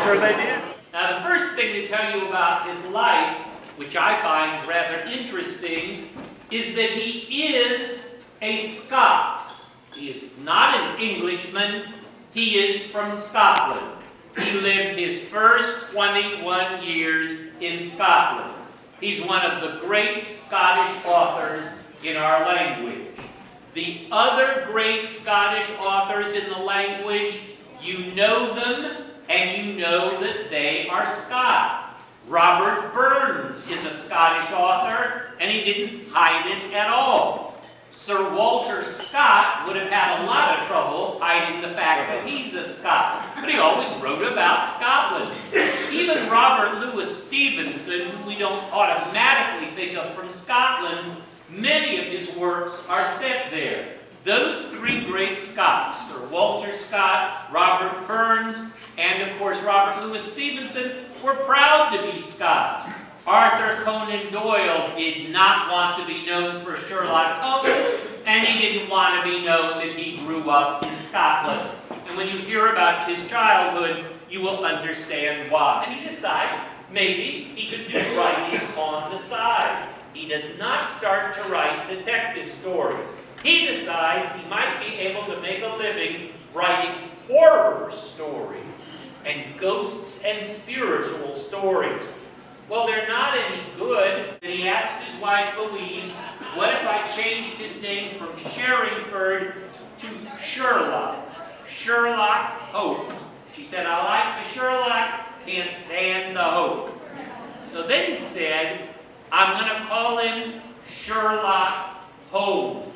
sure they did. Now, the first thing to tell you about his life, which I find rather interesting, is that he is a Scot. He is not an Englishman. He is from Scotland. He lived his first 21 years in Scotland. He's one of the great Scottish authors in our language. The other great Scottish authors in the language, you know them, and you know that they are Scot. Robert Burns is a Scottish author, and he didn't hide it at all. Sir Walter Scott would have had a lot of trouble hiding the fact that he's a Scot, but he always wrote about Scotland. Even Robert Louis Stevenson, who we don't automatically think of from Scotland, many of his works are set there. Those three great Scots, Sir Walter Scott, Robert Burns, and of course Robert Louis Stevenson, were proud to be Scots. Arthur Conan Doyle did not want to be known for Sherlock Holmes, and he didn't want to be known that he grew up in Scotland. And when you hear about his childhood, you will understand why. And he decides maybe he could do writing on the side. He does not start to write detective stories. He decides he might be able to make a living writing horror stories and ghosts and spiritual stories. Well, they're not any good. And he asked his wife, Louise, what if I changed his name from Sherringford to Sherlock? Sherlock Hope. She said, I like the Sherlock, can't stand the Hope. So then he said, I'm going to call him Sherlock Holmes.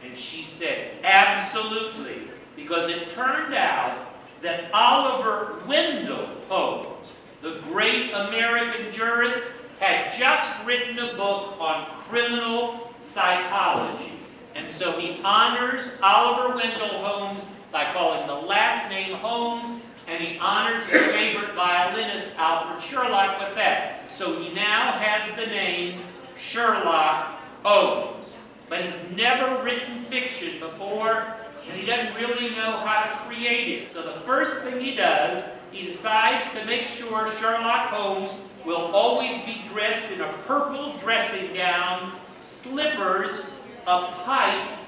And she said, absolutely, because it turned out that Oliver Wendell Holmes, the great American jurist, had just written a book on criminal psychology. And so he honors Oliver Wendell Holmes by calling the last name Holmes, and he honors his favorite violinist, Alfred Sherlock, with that. So he now has the name Sherlock Holmes. But he's never written fiction before, and he doesn't really know how to create it. So the first thing he does, he decides to make sure Sherlock Holmes will always be dressed in a purple dressing gown, slippers, a pipe,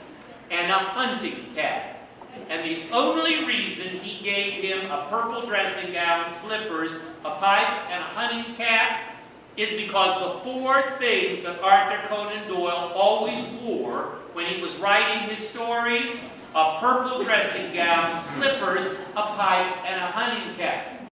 and a hunting cap. And the only reason he gave him a purple dressing gown, slippers, a pipe, and a hunting cap is because the four things that Arthur Conan Doyle always wore when he was writing his stories, a purple dressing gown, slippers, a pipe, and a hunting cap.